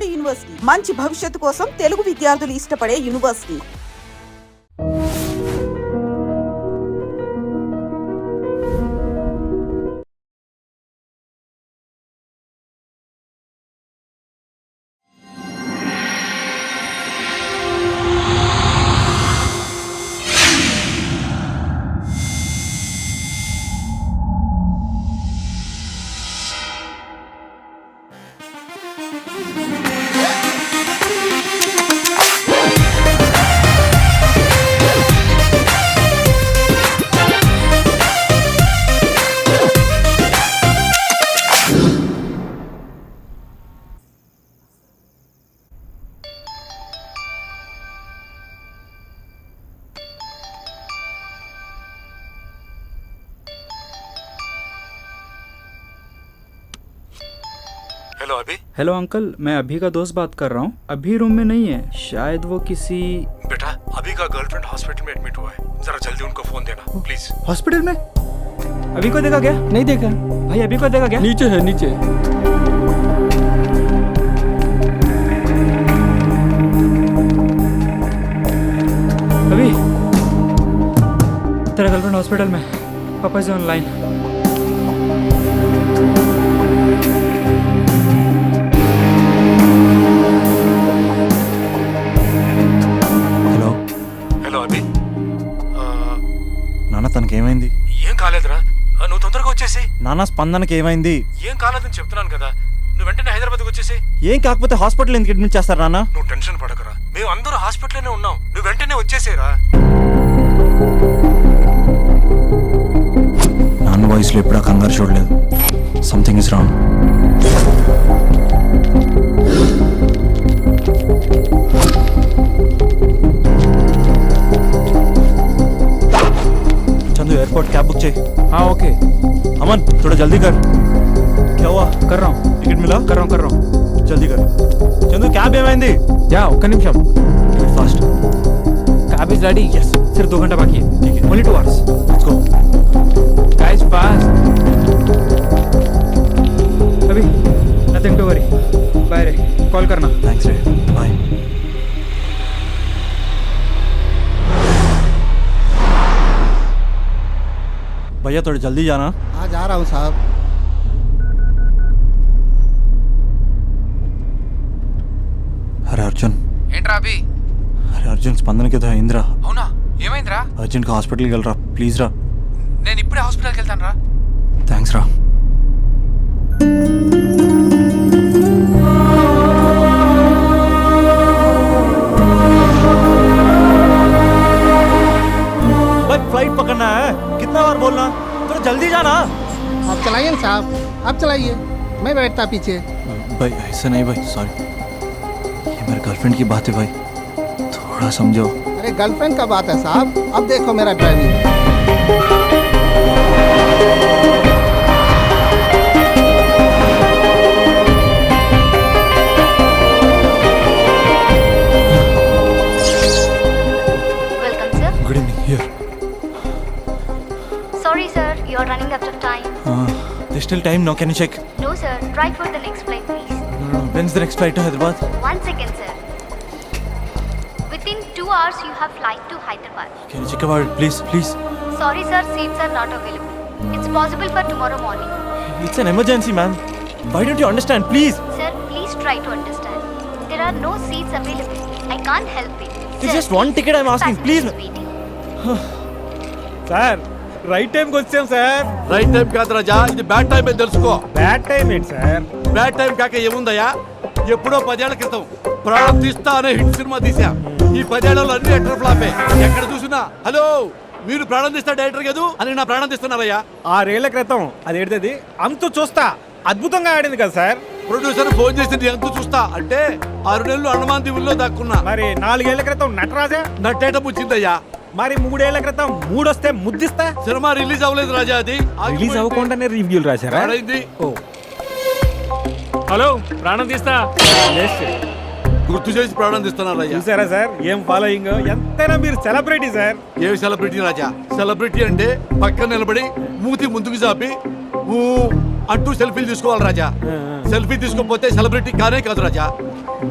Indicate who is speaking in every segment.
Speaker 1: నాడు యూనివర్సిటీ మంచి భవిష్యత్తు కోసం తెలుగు విద్యార్థులు ఇష్టపడే యూనివర్సిటీ.
Speaker 2: हेलो अभी।
Speaker 3: हेलो अंकल, मैं अभी का दोस्त बात कर रहा हूँ. अभी रूम में नहीं है, शायद वो किसी.
Speaker 2: बेटा अभी का गर्लफ्रेंड हॉस्पिटल में एडमिट हुआ है, जरा जल्दी उनको फोन देना प्लीज.
Speaker 3: हॉस्पिटल में? अभी को देखा क्या?
Speaker 4: नहीं देखा
Speaker 3: भाई, अभी को देखा क्या?
Speaker 4: नीचे है नीचे.
Speaker 3: अभी तेरा गर्लफ्रेंड हॉस्पिटल में, पापा से ऑनलाइन.
Speaker 5: హలో
Speaker 2: హలో అభి.
Speaker 5: నాన్న తనకి ఏమైంది?
Speaker 2: ఏం కాలేదురా, నువ్వు తొందరగా వచ్చేసి.
Speaker 5: నాన్న స్పందనకి ఏమైంది?
Speaker 2: ఏం కాలేదని చెప్తున్నాను కదా, నువ్వు వెంటనే హైదరాబాద్కి వచ్చేసి.
Speaker 5: ఏం కాకపోతే హాస్పిటల్ ఎందుకు అడ్మిట్ చేస్తారు నాన్న?
Speaker 2: నువ్వు టెన్షన్ పడకరా, మేము అందరూ హాస్పిటల్లోనే ఉన్నాం, నువ్వు వెంటనే వచ్చేసేరా.
Speaker 5: నాన్న వాయిస్లో ఎప్పుడా కంగారు చూడలేదు. Something is wrong. Chandu airport cab book चाहिए.
Speaker 3: हाँ ओके,
Speaker 5: अमन थोड़ा जल्दी कर. क्या हुआ?
Speaker 3: कर रहा हूँ.
Speaker 5: टिकट मिला?
Speaker 3: कर रहा हूँ.
Speaker 5: जल्दी कर. चंदू कैब ఏమైంది?
Speaker 3: या ఒక్క నిమిషం.
Speaker 5: Fast.
Speaker 3: Cab is ready.
Speaker 5: Yes.
Speaker 3: सिर्फ 2 घंटा बाकी है.
Speaker 5: ठीक है.
Speaker 3: Only 2 hours.
Speaker 5: Let's go.
Speaker 3: Guys fast. अभी नथिंग टू वरी. बाय रे, कॉल करना.
Speaker 5: थैंक्स रे. बाय. भैया थोड़ा जल्दी जाना.
Speaker 4: हाँ जा रहा हूँ साहब.
Speaker 5: अरे अर्जुन.
Speaker 6: ఏంట్రా అభి?
Speaker 5: अरे अर्जुन స్పందనకి ఏదో అయిందిరా.
Speaker 6: అవునా, ఏమైందిరా?
Speaker 5: అర్జెంట్గా హాస్పిటల్కి వెళ్ళరా ప్లీజ్ రా.
Speaker 6: నేను ఇప్పుడే హాస్పిటల్కి వెళ్తాను రా.
Speaker 5: థ్యాంక్స్ రా. भाई फ्लाइट पकड़ना है, कितना बार बोलना, थोड़ा जल्दी जाना.
Speaker 4: आप चलाइए ना साहब, आप चलाइए, मैं बैठता पीछे.
Speaker 5: भाई ऐसा नहीं भाई, सॉरी. ये मेरे गर्लफ्रेंड की बात है भाई, थोड़ा समझो.
Speaker 4: अरे गर्लफ्रेंड का बात है साहब, अब देखो मेरा driving.
Speaker 7: Welcome, sir.
Speaker 5: Good evening. Here.
Speaker 7: Sorry, sir. You are running out of time.
Speaker 5: There's still time now, can you check?
Speaker 7: No, sir. Try for the next flight, please.
Speaker 5: When's the next flight to Hyderabad?
Speaker 7: 1 second, sir. Within 2 hours, you have flight to Hyderabad.
Speaker 5: Can you check about it, please, please?
Speaker 7: Sorry, sir. Seats are not available. It's possible for tomorrow morning.
Speaker 5: It's an emergency, ma'am. Why don't you understand, please?
Speaker 7: Sir, please try to understand. There are no seats available. I can't help it.
Speaker 5: It's
Speaker 7: Sir,
Speaker 5: just one ticket I'm asking, please.
Speaker 7: passengers waiting.
Speaker 8: Sir right టైంకి వచ్చాం sir.
Speaker 9: Right time కాదు రాజా, ఇది bad time అని తెలుసుకో.
Speaker 8: Bad time ఏంటి sir?
Speaker 9: Bad time కాక ఏముందయ్యా, ఎప్పుడో 10 ఏళ్ల క్రితం ప్రాణం తీస్తా అనే హిట్ సినిమా తీసాం. ఈ 10 ఏళ్లలో అన్ని ఎటర్ ఫ్లాపే. ఎక్కడ చూసినా హలో మీరు ప్రాణం తీస్తా డైరెక్టర్ కాదు అని నా ప్రాణం తీస్తున్నారయ్యా.
Speaker 8: 6 ఏళ్ల క్రితం అది ఏడుతుంది అంతు చూస్తా అద్భుతంగా ఆడింది కదా సార్.
Speaker 9: ప్రొడ్యూసర్ ఫోన్ చేసి ఎంత చూస్తా అంటే 6 నెలలు అండమాన్ దీవుల్లో దాక్కున్నా.
Speaker 8: మరి 4 ఏళ్ల క్రితం నటరాజా
Speaker 9: నట్టేట ముచ్చిందయ్యా.
Speaker 8: మరి 3 ఏళ్ల క్రితం మూడొస్తే ముద్దిస్తా.
Speaker 9: సినిమా రిలీజ్ అవ్వలేదు రాజా, అది
Speaker 8: రిలీజ్ అవ్వకుండానే రివ్యూలు రాశారా?
Speaker 9: అయింది.
Speaker 8: ఓ హలో, ప్రాణం తీస్తా
Speaker 9: గుర్తు చేసి ప్రాణం తీస్తున్నారయ్యా.
Speaker 8: చూసారా సార్ ఏం ఫాలోయింగ్? ఎంతైనా మీరు సెలబ్రిటీ సార్.
Speaker 9: ఏమి సెలబ్రిటీ రాజా? సెలబ్రిటీ అంటే పక్కన నిలబడి మూతి ముందుకు చాపి అంటూ సెల్ఫీలు తీసుకోవాలి రాజా. సెల్ఫీ తీసుకోకపోతే సెలబ్రిటీ కానే కాదు రాజా.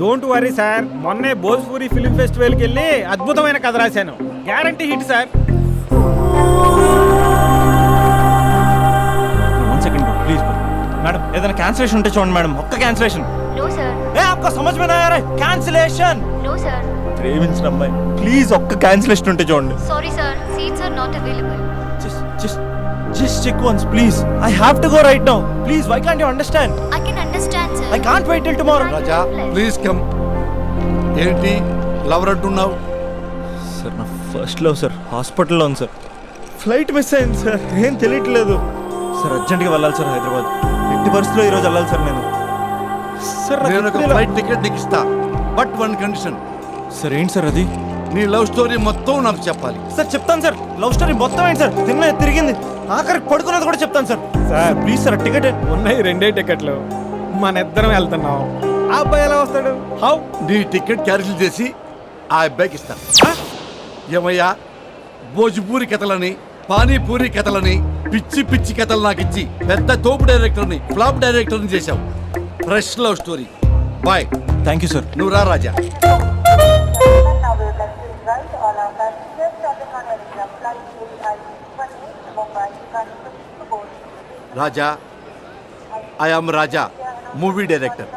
Speaker 8: డోంట్ వరీ సార్, మొన్నే భోజ్పూరి ఫిల్మ్ ఫెస్టివల్కి వెళ్ళి అద్భుతమైన కథ రాశాను. Guarantee hit sir.
Speaker 5: One second please madam, ఏదైనా క్యాన్సిలేషన్ ఉంటే చూడండి మేడం, ఒక్క క్యాన్సిలేషన్.
Speaker 7: No sir.
Speaker 5: ఏ आपको समझ में नहीं आ रहा है कैंसिलेशन?
Speaker 7: No sir.
Speaker 5: ప్రేమించిన అమ్మాయి ప్లీజ్ ఒక్క క్యాన్సిలేషన్ ఉంటే చూడండి.
Speaker 7: Sorry sir. Seats are not available.
Speaker 5: Just check once please. I have to go right now. Please, why can't you understand?
Speaker 7: I can understand sir.
Speaker 5: I can't wait till tomorrow.
Speaker 9: Raja please come. ఏంటి lover అంటున్నావు?
Speaker 5: Sir నా first love sir హాస్పిటల్లో ఉంది sir. Flight miss అయింది sir, ఏం తెలియట్లేదు sir. అర్జెంట్గా వెళ్ళాలి సార్ హైదరాబాద్. ఎట్టి పరిస్థితుల్లో ఈరోజు వెళ్ళాలి సార్ నేను. సార్
Speaker 9: నేను ఒక ఫ్లైట్ టికెట్ నీకు ఇస్తా, బట్ వన్ కండిషన్.
Speaker 5: సార్ ఏంటి సార్ అది?
Speaker 9: నీ లవ్ స్టోరీ మొత్తం నాకు చెప్పాలి.
Speaker 5: సార్ చెప్తాను సార్, లవ్ స్టోరీ మొత్తం ఏంటి సార్, తిన్న తిరిగింది ఆఖరికి పడుకున్నది కూడా చెప్తాను sir. Sir please sir ticket.
Speaker 8: ఉన్నాయి 2 టికెట్లు, మన ఇద్దరం వెళ్తున్నాం. ఆ అబ్బాయి ఎలా వస్తాడు? హౌ?
Speaker 9: నీ టికెట్ క్యాన్సిల్ చేసి ఆ అబ్బాయికి ఇస్తా. ఏమయ్యా, భోజ్పూరి కథలని పానీపూరి కథలని పిచ్చి పిచ్చి కథలు నాకు ఇచ్చి పెద్ద తోపు డైరెక్టర్ని ఫ్లాప్ డైరెక్టర్ని చేశావు. Fresh love story. Bye.
Speaker 5: Thank you sir.
Speaker 9: నువ్వు రా Raja. Raja, I am Raja, movie director.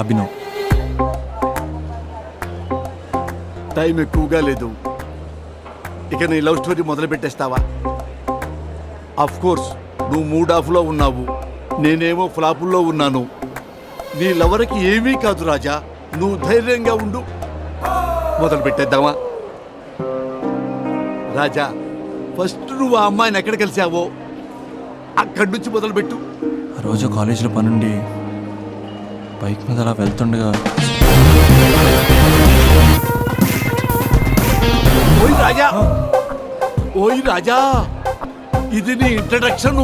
Speaker 5: Abhinav.
Speaker 9: Time ఎక్కువగా లేదు, ఇక నీ లవ్ స్టోరీ మొదలు పెట్టేస్తావా? అఫ్ కోర్స్ నువ్వు మూడ్ ఆఫ్లో ఉన్నావు, నేనేమో ఫ్లాపుల్లో ఉన్నాను. నీ లవర్కి ఏమీ కాదు రాజా, నువ్వు ధైర్యంగా ఉండు. మొదలు పెట్టేద్దామా? రాజా, ఫస్ట్ నువ్వు ఆ అమ్మాయిని ఎక్కడ కలిసావో అక్కడి నుంచి మొదలుపెట్టు.
Speaker 5: ఆ రోజు కాలేజీలో పనుండి బైక్ మీద అలా వెళ్తుండగా
Speaker 9: ఓయ్ రాజా, ఓయ్ రాజా, ఇది నీ ఇంట్రడక్షన్.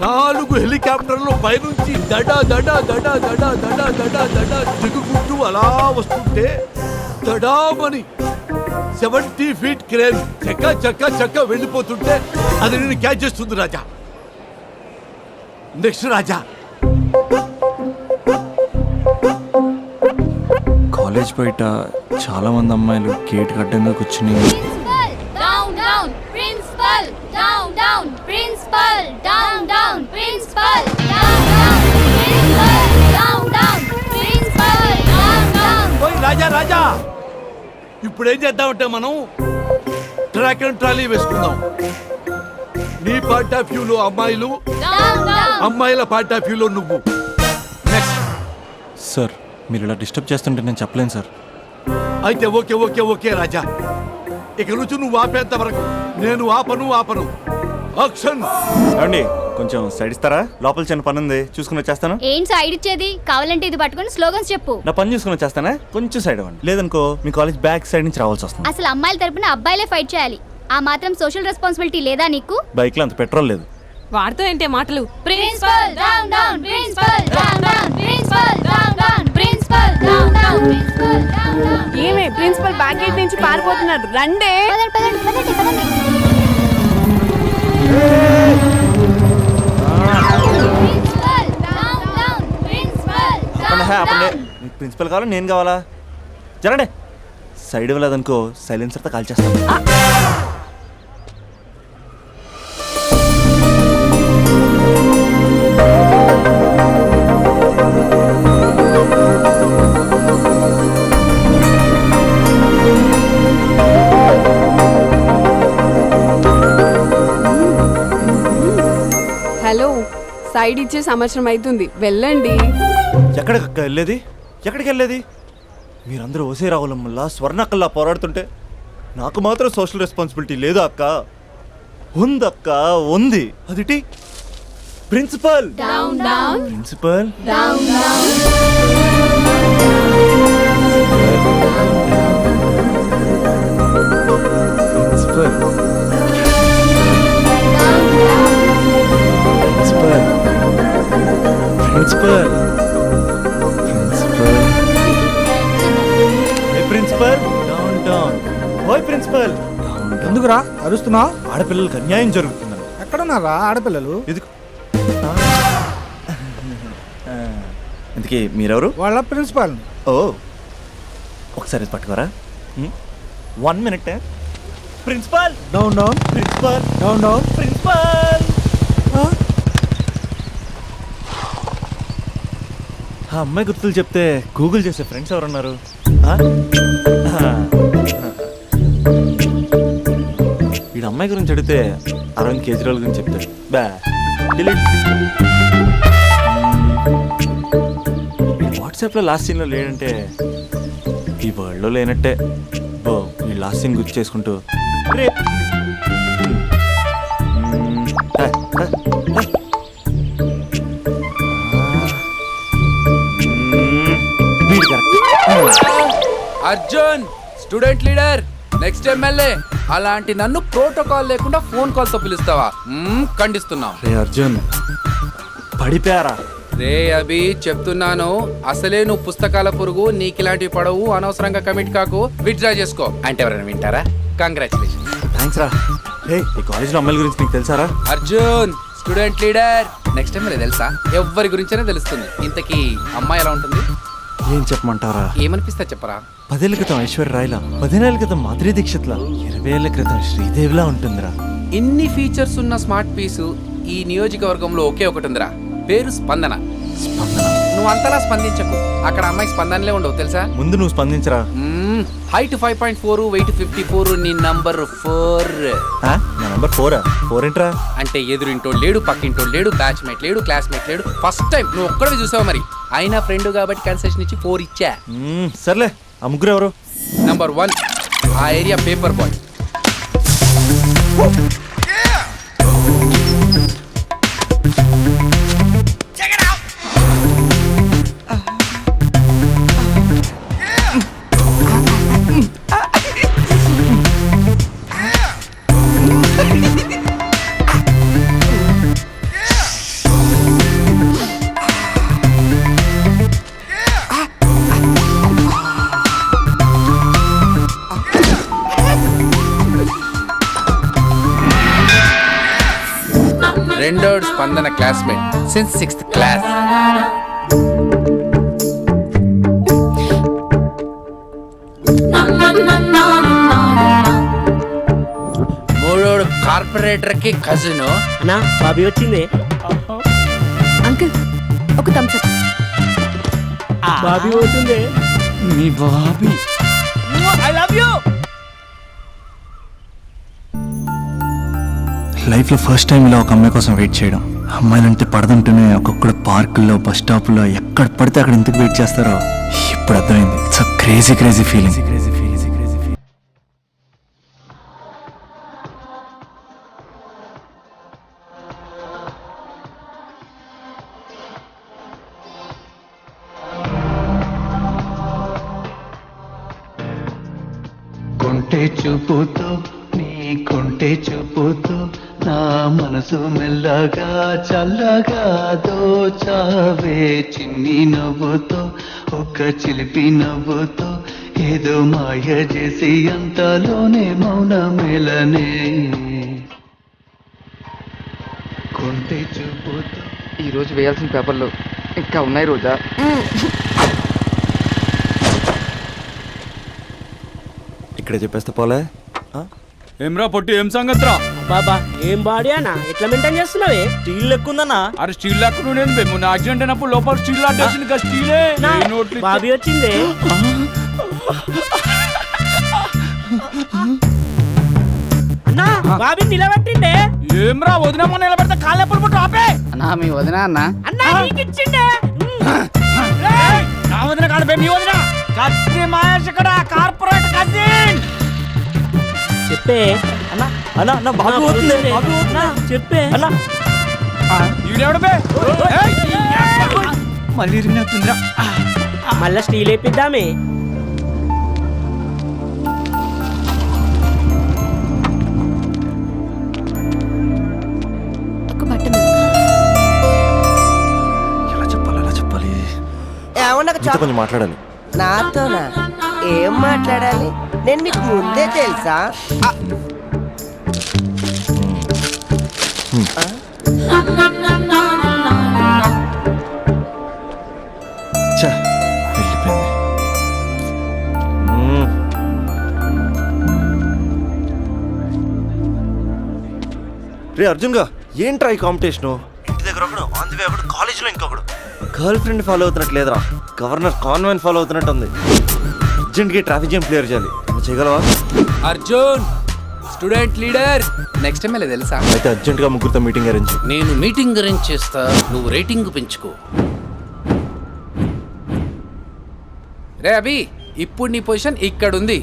Speaker 9: 4 హెలికాప్టర్లు పైనుంచి దడా దడా దడా దడా దడా దడా దడా దిగుకుంటూ అలా వస్తుంటే దడామని 70 ఫీట్ క్రేన్ చక్క చక్క చక్క వెళ్ళిపోతుంటే అది నేను క్యాచ్ చేస్తుంది రాజా. నెక్స్ట్ రాజా.
Speaker 5: కాలేజ్ బయట చాలా మంది అమ్మాయిలు గేట్ అడ్డంగా కూర్చుని
Speaker 7: Down, down, principal. Down, down, principal. Down, down, principal. Down, down, principal. Down, down, principal. Down, down.
Speaker 9: ఓయ్ రాజా రాజా, ఇప్పుడు ఏం చేద్దామంటే మనం ట్రాక్ అండ్ ట్రాలీ వేసుకుందాం. నీ పార్ట్ ఆఫ్ వ్యూలో అమ్మాయిలు,
Speaker 7: Down, down.
Speaker 9: అమ్మాయిల పార్ట్ ఆఫ్ వ్యూలో నువ్వు. నెక్స్ట్.
Speaker 5: సార్ మీరు ఇలా డిస్టర్బ్ చేస్తుంటే నేను చెప్పలేను సార్.
Speaker 9: అయితే ఓకే ఓకే ఓకే రాజా, ఇక నుంచి నువ్వు ఆపేంత వరకు నేను ఆపను. యాక్షన్.
Speaker 5: ఏమండి కొంచెం సైడ్ ఇస్తారా? లోపల చిన్న పని ఉంది, చూసుకుని వచ్చేస్తాను.
Speaker 7: ఏంటి సైడ్ ఇచ్చేది? కావాలంటే ఇది పట్టుకొని స్లోగన్స్ చెప్పు.
Speaker 5: నా పని చూసుకుని వచ్చేస్తానా? కొంచెం సైడ్ అవ్వండి, లేదనుకో మీ కాలేజ్ బ్యాక్ సైడ్ నుంచి రావాల్సి వస్తుంది.
Speaker 7: అసలు అమ్మాయిల తరపున అబ్బాయిలే ఫైట్ చేయాలి. ఆ మాత్రం సోషల్ రెస్పాన్సిబిలిటీ లేదా నీకు?
Speaker 5: బైక్లో అంత పెట్రోల్ లేదు.
Speaker 10: వాడుతూ ఏంటే మాటలు?
Speaker 7: Principal down down, principal down down, principal down down, principal down down, principal down down.
Speaker 10: ఏమే ప్రిన్సిపల్ బ్యాక్ గేట్ నుంచి పారిపోతున్నారు, రండే.
Speaker 7: పదండి పదండి పదండి పదండి. Principal down down, principal down down.
Speaker 5: మీకు ప్రిన్సిపల్ కావాలా నేను కావాలా? జరండి. సైడ్ ఇవ్వలేదనుకో సైలెన్సర్తో కాల్ చేస్తాను.
Speaker 10: హలో, సైడ్ ఇచ్చే సంవత్సరం అవుతుంది, వెళ్ళండి.
Speaker 5: ఎక్కడికి వెళ్ళేది? ఎక్కడికి వెళ్ళేది? మీరందరూ ఓసే రావులమ్మల్లా స్వర్ణక్కల్లా పోరాడుతుంటే నాకు మాత్రం సోషల్ రెస్పాన్సిబిలిటీ లేదు అక్క. ఉందక్క, ఉంది. అదిటి principal
Speaker 10: down down,
Speaker 5: principal
Speaker 10: down down.
Speaker 5: Principal principal principal principal down down. ఓయ్ ప్రిన్సిపల్.
Speaker 8: ఎందుకురా అరుస్తున్నావు?
Speaker 5: ఆడపిల్లలకు అన్యాయం జరుగుతుందని.
Speaker 8: ఎక్కడున్నారా ఆడపిల్లలు?
Speaker 5: ఎందుకు ఇంతకీ మీరెవరు?
Speaker 4: వాళ్ళ ప్రిన్సిపాల్.
Speaker 5: ఓ ఒకసారి ఇది పట్టుకోరా. 1 minute. Principal
Speaker 4: down down
Speaker 5: principal
Speaker 4: down down.
Speaker 5: Principal. ఆ అమ్మాయి గుర్తులు చెప్తే గూగుల్ చేసే ఫ్రెండ్స్ ఎవరున్నారు? వీడు అమ్మాయి గురించి అడిగితే అరవింద్ కేజ్రీవాల్ గురించి చెప్తాడు. బా డిలీట్. వాట్సాప్లో లాస్ట్ సీన్లో లేడంటే ఈ వరల్డ్లో లేనట్టే. బో ఈ లాస్ట్ సీన్ గుర్తు చేసుకుంటూ రేప్. వీడు correct.
Speaker 6: Arjun student leader next MLA అలాంటి నన్ను ప్రోటోకాల్ లేకుండా ఫోన్ కాల్ తో పిలుస్తావా? ఖండిస్తున్నాం.
Speaker 5: రే అర్జున్ పడిపోయారా?
Speaker 6: రే అభి చెప్తున్నాను, అసలే నువ్వు పుస్తకాల పురుగు, నీకు ఇలాంటివి పడవు, అనవసరంగా కమిట్ కాకు, విత్డ్రా చేసుకో అంటే ఎవరైనా వింటారా? కంగ్రాచులేషన్.
Speaker 5: థ్యాంక్స్ రా. రే ఈ కాలేజ్లో అమ్మాయిల గురించి నీకు తెలుసారా?
Speaker 6: Arjun student leader next MLA తెలుసా? ఎవరి గురించైనా తెలుస్తుంది. ఇంతకీ అమ్మాయి ఎలా ఉంటుంది?
Speaker 5: ఏం చెప్పమంటారా?
Speaker 6: ఏమనిపిస్తా చెప్పరా?
Speaker 5: 10 ఏళ్ల క్రితం ఐశ్వర్య రాయ్లా, 15 ఏళ్ల క్రితం మాధురి దీక్షిత్లా, 20 ఏళ్ల క్రితం శ్రీదేవిలా ఉంటుందిరా.
Speaker 6: ఇన్ని ఫీచర్స్ ఉన్న స్మార్ట్ పీసు ఈ నియోజకవర్గంలో ఒకే ఒకటి ఉందిరా, పేరు స్పందన. నువ్వు అంతలా స్పందించకు, అక్కడ అమ్మాయి స్పందనలే ఉండవు తెలుసా?
Speaker 5: ముందు నువ్వు స్పందించరా.
Speaker 6: హైట్ 5.4, వెయిట్ 54, నీ నంబర్ 4.
Speaker 5: నా నంబర్ 4. 4 ఏంట్రా?
Speaker 6: అంటే ఎదురింటోడు లేడు, పక్కింటోడు లేడు, బ్యాచ్మేట్ లేడు, క్లాస్మేట్ లేడు. ఫస్ట్ టైం నువ్వు ఒక్కడే చూసావు, మరి అయినా ఫ్రెండ్ కాబట్టి కన్సెషన్ ఇచ్చి 4 ఇచ్చా.
Speaker 5: సర్లే ఆ ముగ్గురు ఎవరు?
Speaker 6: నంబర్ 1 ఆ ఏరియా పేపర్ బాయ్. రెండోడు Spandana classmate since 6th class. మూడోడు కార్పొరేటర్ కి కజిన్.
Speaker 8: నా బాబీ వచ్చింది.
Speaker 10: అంకుల్ ఒక థమ్స్ అప్.
Speaker 8: బాబీ పోతుంది.
Speaker 3: మీ బాబీ.
Speaker 8: I love you.
Speaker 3: లైఫ్లో ఫస్ట్ టైం ఇలా ఒక అమ్మాయి కోసం వెయిట్ చేయడం. అమ్మాయిలంటే పడదంటూనే ఒక్కొక్కడు పార్కుల్లో, బస్ స్టాప్లో ఎక్కడ పడితే అక్కడ ఎందుకు వెయిట్ చేస్తారో ఇప్పుడు అర్థమైంది. It's a crazy crazy feeling.
Speaker 11: కొంటే చూపుతో నీ కొంటే చూపుతో నా మనసు మెల్లగా చల్లగా దోచావే, చిన్ని నవ్వుతో ఒక చిలిపి నవ్వుతో ఏదో మాయ చేసి అంతలోనే మౌన మేలనే. కొంటే చూపుతో.
Speaker 6: ఈరోజు వేయాల్సిన పేపర్లు ఇంకా ఉన్నాయి రోజా.
Speaker 5: ఇక్కడే చెప్పేస్తే పోలే.
Speaker 8: ఏమ్రా పొట్టి, ఏం సంగతిరా?
Speaker 4: బాబా ఏం బాడీ అన్న ఎట్లా మెయింటైన్ చేస్తున్నావే?
Speaker 5: స్టీల్ లెక్కుందన్నా.
Speaker 8: అరే స్టీల్ లాక్ నేను మొన్న యాక్సిడెంట్ అయినప్పుడు లోపల స్టీల్ లాక్ వేసింది కదా, స్టీలే.
Speaker 4: బాబీ వచ్చింది. బాబీ నిలబెట్టిండే.
Speaker 8: ఏమ్రా వదినమ్మ నిలబెడితే కాళ్ళు ఎప్పుడు పుట్టు ఆపే.
Speaker 6: అన్నా మీ వదిన అన్న
Speaker 4: అన్నా నీకు ఇచ్చిండే.
Speaker 8: నా వదిన కాదు బే, మీ వదిన. కత్తి మహేష్ ఇక్కడ కార్పొరేట్ కజిన్.
Speaker 4: చెప్పే
Speaker 5: అన్నా అన్నా నా బాబు పోతుంది.
Speaker 4: చెప్పే
Speaker 5: అన్నా
Speaker 8: ఈడెవడు బే? మళ్ళీ రిన్నవుతుందిరా.
Speaker 4: మళ్ళా స్టీల్ వేపిద్దామే.
Speaker 10: ఒక బట్ట
Speaker 5: ఎలా చెప్పాలి, ఎలా చెప్పాలి? నీతో కొంచెం మాట్లాడాలి.
Speaker 1: నాతోనా? ఏం మాట్లాడాలి? నేను మీకు ముందే తెలుసా?
Speaker 3: వెళ్ళిపోయింది. రే అర్జున్గా ఏంట్రా ఈ కాంపిటీషను? ఇంటి దగ్గర ఒకడు, ఆన్ ది వే ఒకడు, కాలేజీలో ఇంకొకడు. గర్ల్ ఫ్రెండ్ ఫాలో అవుతున్నట్టు లేదురా, గవర్నర్ కాన్వెంట్ ఫాలో అవుతున్నట్టు ఉంది. అర్జెంట్గా ట్రాఫిక్ జామ్ క్లియర్ చేయాలి. నువ్వు చేయగలవా?
Speaker 6: Arjun student leader next MLA తెలుసా?
Speaker 3: అయితే అర్జెంట్గా ముగ్గురితో మీటింగ్ అరేంజ్.
Speaker 6: నేను మీటింగ్ అరేంజ్ చేస్తా, నువ్వు రేటింగ్ పెంచుకో. రే అభి, ఇప్పుడు నీ పొజిషన్ ఇక్కడ ఉంది.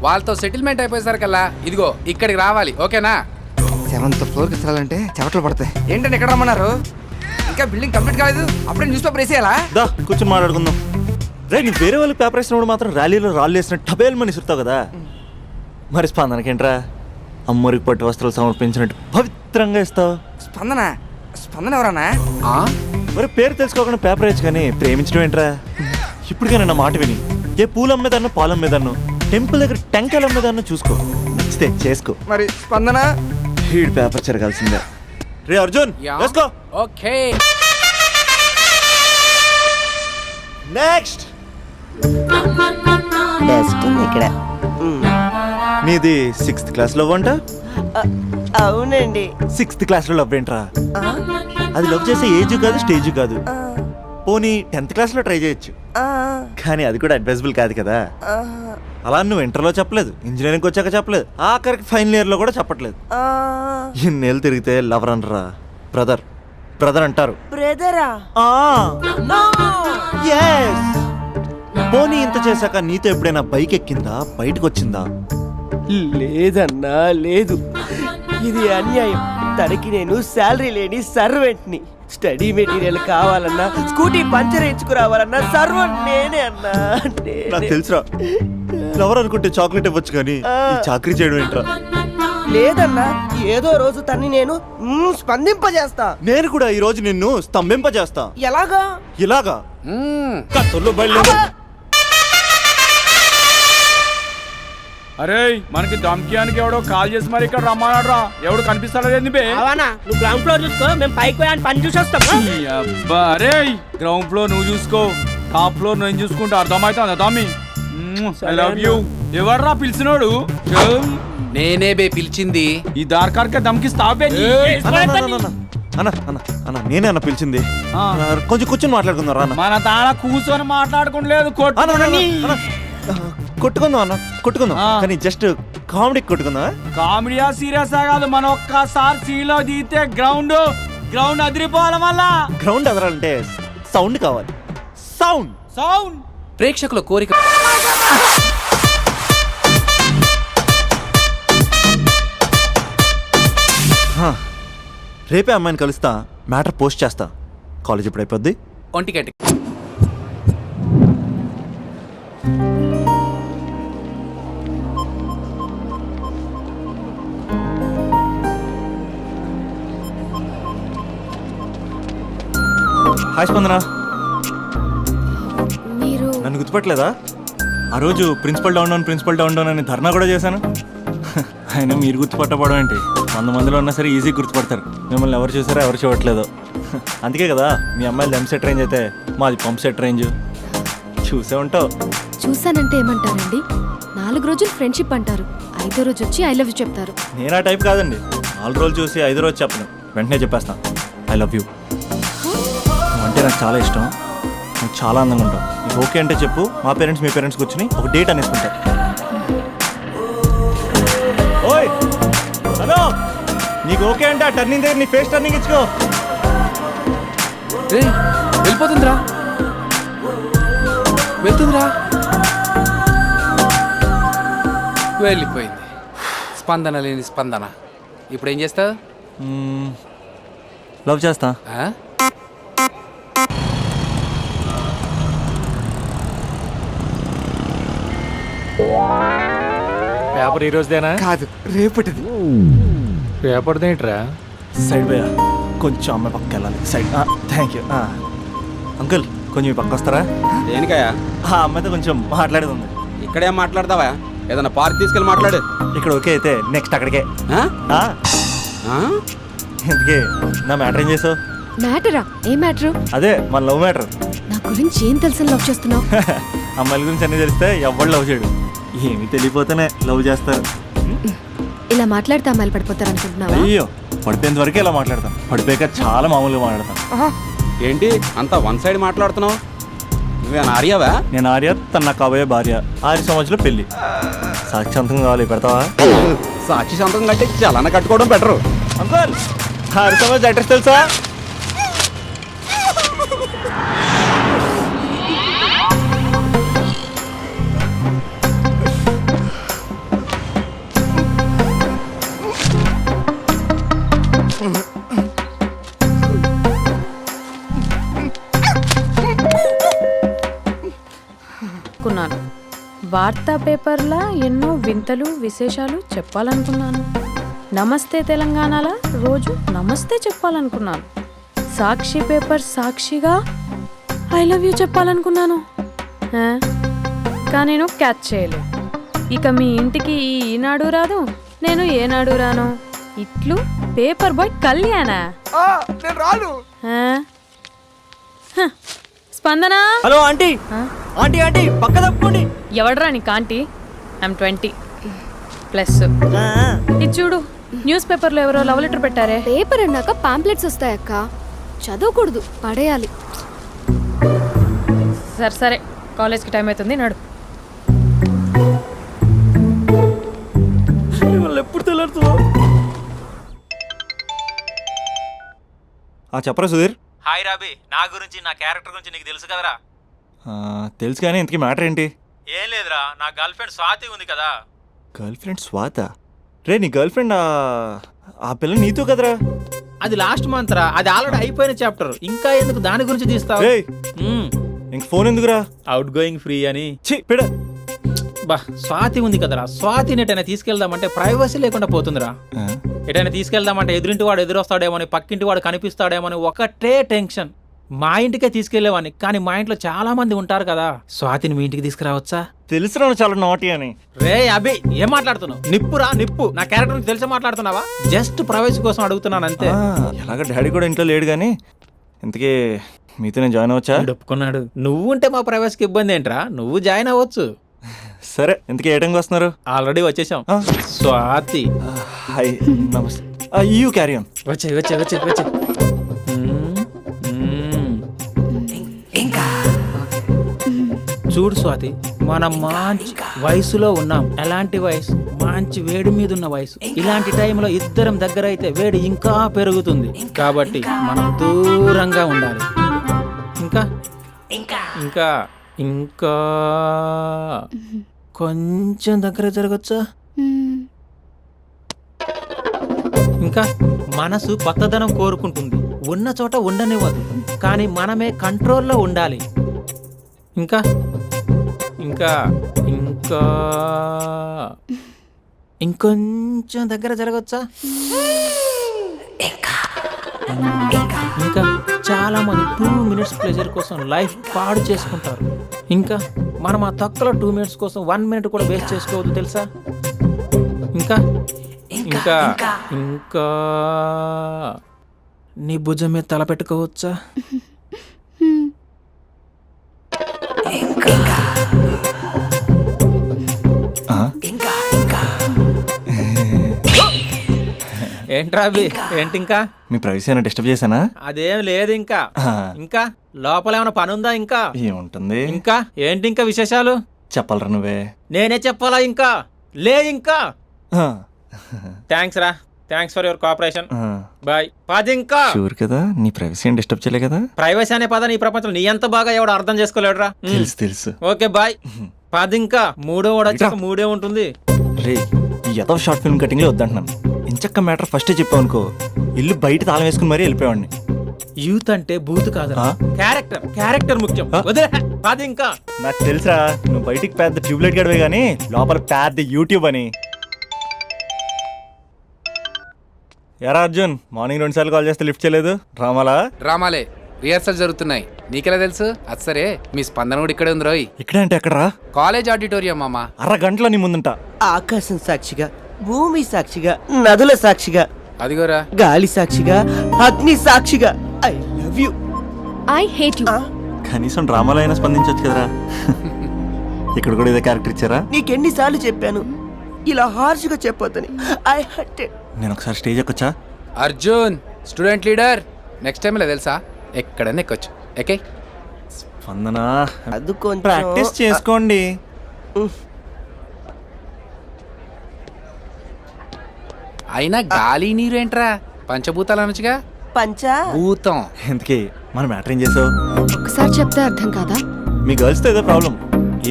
Speaker 6: వాళ్ళతో సెటిల్మెంట్ అయిపోయేసరికల్లా ఇదిగో ఇక్కడికి రావాలి, ఓకేనా?
Speaker 1: 7th ఫ్లోర్కి ఎత్తాలంటే చెమటలు పడతాయి. ఏంటంటే ఎక్కడ రమ్మన్నారు? ఇంకా బిల్డింగ్ కంప్లీట్ కాలేదు, అప్పుడే న్యూస్ పేపర్ వేసేయాలా?
Speaker 3: దా కూర్చొని మాట్లాడుకుందాం. రే నీ వేరే వాళ్ళు పేపర్ వేసినప్పుడు మాత్రం ర్యాలీలో రాళ్ళు వేసిన టబేల్ మని ఇస్తావు కదా, మరి స్పందనకేంట్రా అమ్మరికి పట్టు వస్త్రాలు సమర్పించినట్టు పవిత్రంగా ఇస్తావు?
Speaker 1: స్పందన ఎవరన్నా?
Speaker 3: మరి పేరు తెలుసుకోకుండా పేపర్ వేయచ్చు కానీ ప్రేమించడం ఏంట్రా? ఇప్పటికైనా నా మాట విని ఏ పూలు అమ్మేదాన్నో పాలు అమ్మేదాన్నో టెంపుల్ దగ్గర టెంకాయలు అమ్మేదాన్నో చూసుకో, నచ్చితే చేసుకో.
Speaker 1: మరి స్పందన
Speaker 3: హీడ్ పేపర్ చెరగాల్సిందే. రే అర్జున్ వేసుకో.
Speaker 6: ఓకే
Speaker 3: నెక్స్ట్
Speaker 1: డస్ట్ ఉంది ఇక్కడ.
Speaker 3: నీది 6th క్లాస్ లవ్ అంట?
Speaker 1: అవునండి.
Speaker 3: 6th క్లాస్లో లవ్ ఏంట్రా? అది లవ్ చేసే ఏజ్ కాదు, స్టేజ్ కాదు. పోనీ 10th క్లాస్లో ట్రై చేయొచ్చు, కానీ అది కూడా అడ్వైజబుల్ కాదు కదా. అలా నువ్వు ఇంటర్లో చెప్పలేదు, ఇంజనీరింగ్ వచ్చాక చెప్పలేదు, ఆఖరికి ఫైనల్ ఇయర్లో కూడా చెప్పట్లేదు. ఇన్నేళ్ళు తిరిగితే లవర్ అనరా, బ్రదర్ బ్రదర్ అంటారు.
Speaker 1: బ్రదరా?
Speaker 3: పోనీ ఇంత చేశాక నీతో ఎప్పుడైనా బైక్ ఎక్కిందా, బయటకు వచ్చిందా?
Speaker 1: లేదన్నా లేదు, ఇది అన్యాయం. తనకి నేను శాలరీ లేని సర్వెంట్ని. స్టడీ మెటీరియల్ కావాలన్నా, స్కూటీ పంచర్ వేయించుకురావాలన్నా సర్వెంట్ నేనే అన్నా.
Speaker 3: నాకు తెలుసురా, లవర్ అనుకుంటే చాక్లెట్ ఇవ్వచ్చు కానీ ఈ చాకరీ చేయడం ఏంట్రా?
Speaker 1: లేదన్నా, ఏదో రోజు తన్ని నేను స్పందింపజేస్తా.
Speaker 3: నేను కూడా ఈ రోజు నిన్ను స్తంభింపజేస్తా.
Speaker 1: ఎలాగా?
Speaker 3: ఇలాగా
Speaker 8: కత్తుల్లో బయలుదేరు. అరే మనకి దమ్కియానికి ఎవడో కాల్ చేసి మరి ఇక్కడ రమ్మన్నాడు. ఎవడు కనిపిస్తాడో బే?
Speaker 1: నువ్వు గ్రౌండ్ ఫ్లోర్ చూసుకో, మేము పైకి పోయి పని చూసి వస్తాం.
Speaker 8: అబ్బా అరే, గ్రౌండ్ ఫ్లోర్ నువ్వు చూసుకో, టాప్ ఫ్లోర్ నేను చూసుకుంటా. అర్థమవుతుందా తమ్మి? I love you. ఎవర్రా పిలిచినోడు?
Speaker 6: నేనే బే పిలిచింది.
Speaker 8: ఈ దార్కార్కే దమ్కిస్తావే?
Speaker 3: అన్న నేనే అన్న పిలిచింది. కొంచెం కూర్చొని మాట్లాడుకుందాం రా.
Speaker 8: మన తాన కూర్చొని మాట్లాడుకోలేదు,
Speaker 3: కొట్టుకుందాం అన్న, కొట్టుకుందాం కానీ జస్ట్ కామెడీ కొట్టుకుందాం.
Speaker 8: కామెడీయా సీరియస్ కాదు, మనం ఒక్కసారి సీలో దిగితే గ్రౌండ్ అదిరిపోవాలి. మళ్ళా
Speaker 3: గ్రౌండ్ అదరాలంటే సౌండ్ కావాలి. సౌండ్
Speaker 8: సౌండ్
Speaker 6: ప్రేక్షకుల కోరిక.
Speaker 3: రేపే అమ్మాయిని కలుస్తా, మ్యాటర్ పోస్ట్ చేస్తా. కాలేజ్ ఎప్పుడు అయిపోద్ది?
Speaker 6: ఒంటిగంట.
Speaker 3: హాయ్ స్పందన.
Speaker 10: మీరు
Speaker 3: నన్ను గుర్తుపట్టలేదా? ఆ రోజు ప్రిన్సిపల్ డౌన్ డౌన్ అని ధర్నా కూడా చేశాను. అయినా మీరు గుర్తుపట్టకపోవడం ఏంటి? 100 మందిలో ఉన్నా సరే ఈజీ గుర్తుపడతారు. మిమ్మల్ని ఎవరు చూసారో ఎవరు చూడట్లేదు. అందుకే కదా మీ అమ్మాయిలు ఎంసెట్ రేంజ్ అయితే మాది పంప్ సెట్ రేంజ్. చూసే ఉంటావు.
Speaker 10: చూసానంటే ఏమంటారండి? 4 రోజులు ఫ్రెండ్షిప్ అంటారు, 5వ రోజు వచ్చి ఐ లవ్ యూ చెప్తారు.
Speaker 3: నేను ఆ టైప్ కాదండి. 4 రోజులు చూసి 5వ రోజు చెప్పను, వెంటనే చెప్పేస్తాను ఐ లవ్ యూ. అంటే నాకు చాలా ఇష్టం, నువ్వు చాలా అందంగా ఉంటావు. నీకు ఓకే అంటే చెప్పు, మా పేరెంట్స్ మీ పేరెంట్స్ కూర్చొని ఒక డేట్ అనేసుకుంటారు. ఓయ్ హలో, నీకు ఓకే అంటే ఆ టర్నింగ్ దగ్గర నీ ఫేస్ టర్నింగ్ ఇచ్చుకో.
Speaker 6: వెళ్ళిపోతుందిరా, వెళ్తుందిరా, వెళ్ళిపోయింది. స్పందన లేని స్పందన. ఇప్పుడు ఏం చేస్తా?
Speaker 3: లవ్ చేస్తా.
Speaker 8: పేపర్ ఈ రోజుదేనా?
Speaker 1: కాదు, రేపటిది.
Speaker 8: పేపర్ దేంట్రా?
Speaker 3: సైడ్ పోయా, కొంచెం అమ్మాయి పక్కకి వెళ్ళాలి. సైడ్. Thank you. అంకుల్ కొంచెం ఈ పక్క వస్తారా?
Speaker 12: దేనికయ్యా?
Speaker 3: ఆ అమ్మాయితో కొంచెం మాట్లాడేది ఉంది.
Speaker 12: ఇక్కడేం మాట్లాడతావా? ఏదన్నా పార్క్ తీసుకెళ్ళి మాట్లాడు.
Speaker 3: ఇక్కడ ఓకే అయితే నెక్స్ట్ అక్కడికే. ఇంతకీ నా మ్యాటర్ ఏం చేసావు?
Speaker 10: మ్యాటరా? ఏ మ్యాటరు?
Speaker 3: అదే మన లవ్ మ్యాటర్.
Speaker 10: నాకు గురించి ఏం తెలుసని లవ్ చేస్తున్నావు?
Speaker 3: అమ్మాయిల గురించి అన్నీ తెలిస్తే ఎవడు లవ్ చేయడు. ఏమీ తెలియపోతేనే లవ్ చేస్తారు.
Speaker 10: ఇలా మాట్లాడితే అమ్మాయిలు పడిపోతారు అనుకుంటున్నావా?
Speaker 3: అయ్యో, పడిపోయేంత వరకే ఇలా మాట్లాడతాను. పడిపోయాక చాలా మామూలుగా మాట్లాడతాను.
Speaker 12: ఏంటి అంతా వన్ సైడ్ మాట్లాడుతున్నావు? నువ్వేనా ఆర్యావా?
Speaker 3: నేను ఆర్య, తన నాకు కాబోయే భార్య. 6 సంవత్సరాలు పెళ్లి. సాక్షాంతం కావాలి, పెడతావా?
Speaker 12: సాక్షి సంతకం కంటే చలాన కట్టుకోవడం బెటరు.
Speaker 3: అంకుల్, 6 సంవత్సరాలు అడ్రస్ తెలుసా?
Speaker 13: అనుకున్నాను. వార్తా పేపర్లా ఎన్నో వింతలు విశేషాలు చెప్పాలనుకున్నాను. నమస్తే తెలంగాణలా రోజు నమస్తే చెప్పాలనుకున్నాను. సాక్షి పేపర్ సాక్షిగా ఐ లవ్ యూ చెప్పాలనుకున్నాను. కానీ నేను క్యాచ్ చేయలేదు. ఇక మీ ఇంటికి ఈనాడు రాదు, నేను ఏనాడు రాను. ఇట్లు పేపర్ బాయ్ కళ్యాణా?
Speaker 1: నేను రాను.
Speaker 13: స్పందన.
Speaker 1: Hello aunty. ఆంటీ ఆంటీ పక్క తప్పుకోండి.
Speaker 13: ఎవడ్రా నీకు ఆంటీ? I'm 20 plus. ఇది చూడు, న్యూస్ పేపర్లో ఎవరో లవ్ లెటర్ పెట్టారే.
Speaker 10: పేపర్ అన్నాక పాంప్లెట్స్ వస్తాయక్క, చదవకూడదు, పడేయాలి.
Speaker 13: సరే సరే, కాలేజ్కి టైం అవుతుంది, నడు.
Speaker 1: ఎప్పుడు తెల్లారుతుందో.
Speaker 3: చెప్పరా సుధీర్?
Speaker 5: హాయ్ రాబీ, నా గురించి నా క్యారెక్టర్ గురించి నీకు తెలుసు కదరా?
Speaker 3: తెలుసు, కానీ ఇంతకీ మ్యాటర్ ఏంటి?
Speaker 5: ఏం లేదురా, నా గర్ల్ ఫ్రెండ్ స్వాతి ఉంది కదా.
Speaker 3: గర్ల్ ఫ్రెండ్ స్వాత? రే, నీ గర్ల్ ఫ్రెండ్ ఆ పిల్ల నీతో కదరా?
Speaker 5: అది లాస్ట్ మంత్ రా, అది ఆల్రెడీ అయిపోయిన చాప్టర్. ఇంకా ఎందుకు దాని గురించి తీస్తావు?
Speaker 3: ఇంక ఫోన్ ఎందుకురా?
Speaker 5: అవుట్ గోయింగ్ ఫ్రీ అని.
Speaker 3: పిడ
Speaker 5: బా, స్వాతి ఉంది కదరా, స్వాతిని ఎటైనా తీసుకెళ్దామంటే ప్రైవసీ లేకుండా పోతుందిరా. ఎటైనా తీసుకెళ్దామంటే ఎదురింటి వాడు ఎదురొస్తాడేమోని, పక్కింటి వాడు కనిపిస్తాడేమోని ఒకటే టెన్షన్. మా ఇంటికే తీసుకెళ్లేవాడిని, కానీ మా ఇంట్లో చాలా మంది ఉంటారు కదా. స్వాతిని మీ ఇంటికి తీసుకురావచ్చా?
Speaker 3: తెలుసురా చాలా నాటి అని.
Speaker 5: రే అభి, ఏం మాట్లాడుతున్నావు? నిప్పురా నిప్పు. నా క్యారెక్టర్ గురించి తెలిసి మాట్లాడుతున్నావా? జస్ట్ ప్రైవసీ కోసం అడుగుతున్నాను అంతే.
Speaker 3: ఎలాగ డాడీ కూడా ఇంట్లో లేడు, కానీ ఇంతకీ మీతో నేను జాయిన్ అవ్వచ్చా?
Speaker 5: ఒప్పుకున్నాడు. నువ్వు ఉంటే మా ప్రైవసీకి ఇబ్బంది ఏంట్రా, నువ్వు జాయిన్ అవ్వచ్చు.
Speaker 3: సరే, ఇంతకీ ఏ టైంకి వస్తున్నారు?
Speaker 5: ఆల్రెడీ వచ్చేసాం. స్వాతి
Speaker 3: హాయ్, నమస్తే. You carry on.
Speaker 5: వచ్చే వచ్చే వచ్చే వచ్చే. చూడు స్వాతి, మనం మంచి వయసులో ఉన్నాం. ఎలాంటి వయసు? మంచి వేడి మీద ఉన్న వయసు. ఇలాంటి టైంలో ఇద్దరం దగ్గర అయితే వేడి ఇంకా పెరుగుతుంది. కాబట్టి మనం దూరంగా ఉండాలి. ఇంకా ఇంకా ఇంకా కొంచెం దగ్గర జరగచ్చా? ఇంకా మనసు కొత్తదనం కోరుకుంటుంది. ఉన్న చోట ఉండనివ్వదు, కానీ మనమే కంట్రోల్లో ఉండాలి. ఇంకా ఇంకా ఇంకా ఇంకొంచెం దగ్గర జరగచ్చా? ఇంకా చాలా మంది 2 minutes ప్లెజర్ కోసం లైఫ్ పాడు చేసుకుంటారు. ఇంకా మనం ఆ తక్కువ 2 minutes కోసం 1 minute కూడా వేస్ట్ చేసుకోవద్దు, తెలుసా? ఇంకా ఇంకా ఇంకా నీ భుజం మీద తల పెట్టుకోవచ్చా? ఏంట్రా అవి? ఏంటి ఇంకా?
Speaker 3: మీ ప్రైవసీ ఏమైనా డిస్టర్బ్ చేశానా?
Speaker 5: అదేం లేదు. ఇంకా ఇంకా లోపల ఏమైనా పని ఉందా? ఇంకా
Speaker 3: ఏముంటుంది?
Speaker 5: ఇంకా ఏంటి ఇంకా విశేషాలు?
Speaker 3: చెప్పాలరా నువ్వే.
Speaker 5: నేనే చెప్పాలా? ఇంకా లే. ఇంకా థ్యాంక్స్ రా, thanks for your cooperation. Bye. పది. ఇంకా
Speaker 3: షూర్ కదా, నీ ప్రైవసీ ఏం డిస్టర్బ్ చేయలే కదా?
Speaker 5: ప్రైవసీ అనే పదాన్ని ఈ ప్రపంచంలో నీ ఎంత బాగా ఎవడు అర్థం చేసుకోలేడురా.
Speaker 3: తెలుసు తెలుసు.
Speaker 5: Okay bye. పది. ఇంకా మూడో వాడు వచ్చాక మూడే ఉంటుంది.
Speaker 3: రే, ఈ ఎదో షార్ట్ ఫిల్మ్ కటింగ్ లో వద్దంటున్నాను. ఇంచక్క మ్యాటర్ ఫస్టే చెప్పావు అనుకో, ఇల్లు బయట తాళం వేసుకుని మరీ వెళ్ళిపోయాడిని.
Speaker 5: యూత్ అంటే బూత్ కాదు, క్యారెక్టర్. క్యారెక్టర్ ముఖ్యం. వదిలే. పది. ఇంకా
Speaker 3: నాకు తెలుసా, నువ్వు బయటికి పెద్ద ట్యూబ్లైట్ గడవే గానీ లోపల పెద్ద యూట్యూబ్ అని. ఎరా అర్జున్, మార్నింగ్ 2 సార్లు కాల్ చేస్తే లిఫ్ట్ చేయలేదు.
Speaker 6: డ్రామాలే, రిహార్సల్ జరుగుతున్నాయి. నీకెలా తెలుసు? అచ్చరే, మీ స్పందన కూడా ఇక్కడే ఉంది రోయ్.
Speaker 3: ఇక్కడ అంటే ఎక్కడరా?
Speaker 6: కాలేజ్ ఆడిటోరియం మామ.
Speaker 3: అరగంటలో నీ ముందుంట.
Speaker 1: ఆకాశం సాక్షిగా, భూమి సాక్షిగా, నదుల సాక్షిగా,
Speaker 6: అదిగోరా
Speaker 1: గాలి సాక్షిగా, అగ్ని సాక్షిగా, I love you.
Speaker 10: I hate you.
Speaker 3: కనీసం డ్రామాలో అయినా స్పందించవచ్చు కదరా. ఇక్కడ కూడా ఇదే క్యారెక్టర్ ఇచ్చారా?
Speaker 1: నీకెన్నిసార్లు చెప్పాను ఇలా హార్ష్గా చెప్పొద్దని. I hurt.
Speaker 3: నేను ఒకసారి స్టేజ్ ఎక్కొచ్చా?
Speaker 6: Arjun student leader next time ఇలా తెలుసా ఎక్కడన్నా ఎక్కొచ్చు. ఎక్కే
Speaker 3: స్పందన
Speaker 1: అది కొంచెం
Speaker 3: ప్రాక్టీస్ చేసుకోండి.
Speaker 6: అయినా గాలి నీరు ఏంట్రా పంచభూతాలు అనొచ్చుగా.
Speaker 1: పంచా
Speaker 6: భూతం.
Speaker 3: ఎందుకే మన మ్యాటర్ ఏం చేసావు?
Speaker 10: ఒకసారి చెప్తే అర్థం కాదా?
Speaker 3: మీ గర్ల్స్తో ఏదో ప్రాబ్లం,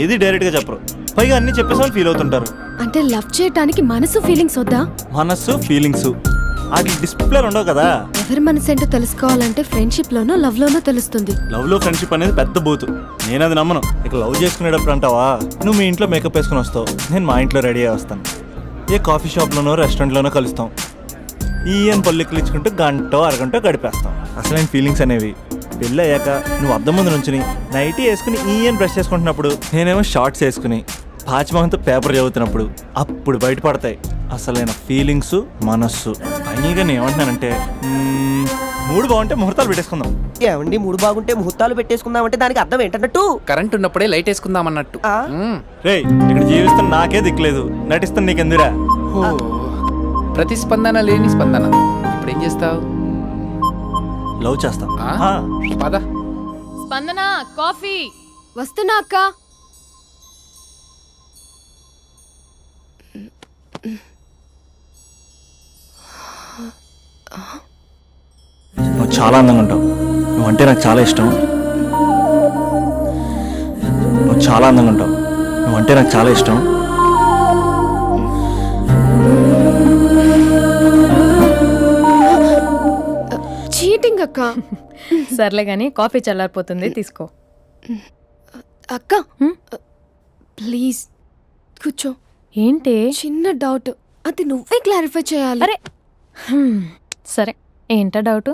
Speaker 3: ఏది డైరెక్ట్గా చెప్పరు, పైగా అన్ని చెప్పేసి ఫీల్ అవుతుంటారు.
Speaker 10: అంటే లవ్ చేయడానికి మనసు ఫీలింగ్స్ వద్దా?
Speaker 3: మనస్సు ఫీలింగ్స్ వాటి డిస్ప్లే ఉండవు కదా.
Speaker 10: ఎవరి మనసు ఏంటో తెలుసుకోవాలంటే ఫ్రెండ్షిప్ లోనో లవ్ లోనో తెలుస్తుంది.
Speaker 3: లవ్ లో ఫ్రెండ్షిప్ అనేది పెద్ద బూతు, నేను అది నమ్మను. ఇక లవ్ చేసుకునేటప్పుడు అంటావా, నువ్వు మీ ఇంట్లో మేకప్ వేసుకుని వస్తావు, నేను మా ఇంట్లో రెడీ అయ్యి వస్తాను, ఏ కాఫీ షాప్లోనో రెస్టారెంట్లోనో కలుస్తాం, ఈయన పల్లెక్కులు ఇచ్చుకుంటూ గంట అరగంట గడిపేస్తాం. అసలైన ఫీలింగ్స్ అనేవి పెళ్ళి అయ్యాక నువ్వు అద్దం ముందు నుంచుని నైటీ వేసుకుని ఈయన బ్రష్ చేసుకుంటున్నప్పుడు, నేనేమో షార్ట్స్ వేసుకుని పాచిమహంతో పేపర్ చదువుతున్నప్పుడు అప్పుడు బయటపడతాయి అసలైన ఫీలింగ్స్, మనస్సు. ఫైనల్గా నేను ఏమంటున్నానంటే, మూడు బాగుంటే ముహూర్తాలు పెట్టేసుకుందాం.
Speaker 1: ఏమండి మూడు బాగుంటే ముహూర్తాలు పెట్టేసుకుందాం అంటే దానికి అర్థం ఏంటన్నట్టు?
Speaker 6: కరెంట్ ఉన్నప్పుడే లైట్ వేసుకుందాం అన్నట్టు.
Speaker 3: రేయ్, ఇక్కడ జీవిస్తున్న నాకే దిక్కులేదు, నటిస్తున్న నీకెందురా?
Speaker 6: ప్రతిస్పందన లేని స్పందన. ఇప్పుడు ఏం చేస్తావు?
Speaker 3: లవ్ చేస్తా.
Speaker 6: పద.
Speaker 13: స్పందన కాఫీ.
Speaker 10: వస్తున్నా అక్క.
Speaker 3: నువ్వు చాలా అందంగా ఉంటావు, నువ్వంటే నాకు చాలా ఇష్టం. నువ్వు చాలా అందంగా ఉంటావు, నువ్వంటే నాకు చాలా ఇష్టం.
Speaker 10: చీటింగ్ అక్క.
Speaker 13: సర్లే గాని కాఫీ చల్లారిపోతుంది, తీసుకో.
Speaker 10: అక్క ప్లీజ్ కూర్చో.
Speaker 13: ఏంటి?
Speaker 10: చిన్న డౌట్, అది నువ్వే క్లారిఫై చేయాలి.
Speaker 13: అరే సరే, ఏంటా డౌట్?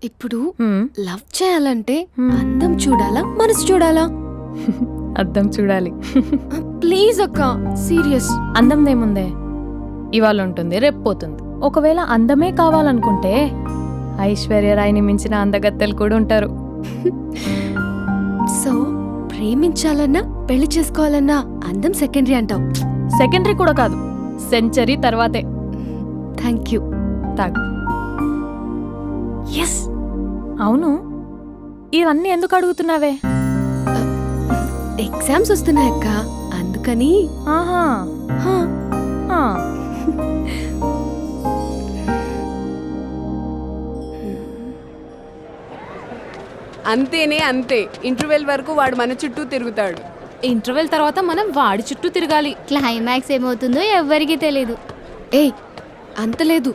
Speaker 10: ఇప్పుడు లవ్ చేయాలంటే అందం చూడాలా మనసు చూడాలా?
Speaker 13: అద్దం చూడాలి.
Speaker 10: ప్లీజ్ అక్క, సీరియస్.
Speaker 13: అందందేముందే, ఇవాళ ఉంటుంది రేపు పోతుంది. ఒకవేళ అందమే కావాలనుకుంటే ఐశ్వర్య రాయ్ని మించిన అందగత్తెలు కూడా ఉంటారు.
Speaker 10: సో ప్రేమించాలన్నా పెళ్లి చేసుకోవాలన్నా అందం సెకండరీ అంటావు?
Speaker 13: సెకండరీ కూడా కాదు, సెంచరీ తర్వాతే.
Speaker 10: Thank you.
Speaker 13: తాగు.
Speaker 10: ఎస్.
Speaker 13: అవును, ఇవన్నీ ఎందుకు అడుగుతున్నావే?
Speaker 10: ఎగ్జామ్స్ వస్తున్నాయి అక్క, అందుకని.
Speaker 13: ఆహా.
Speaker 14: అంతేనే అంతే. ఇంటర్వెల్ వరకు వాడు మన చుట్టూ తిరుగుతాడు.
Speaker 13: ఇంటర్వెల్ తర్వాత మనం వాడి చుట్టూ తిరగాలి.
Speaker 7: క్లైమాక్స్ ఏమవుతుందో ఎవ్వరికీ తెలీదు.
Speaker 10: ఏయ్ అంత లేదు,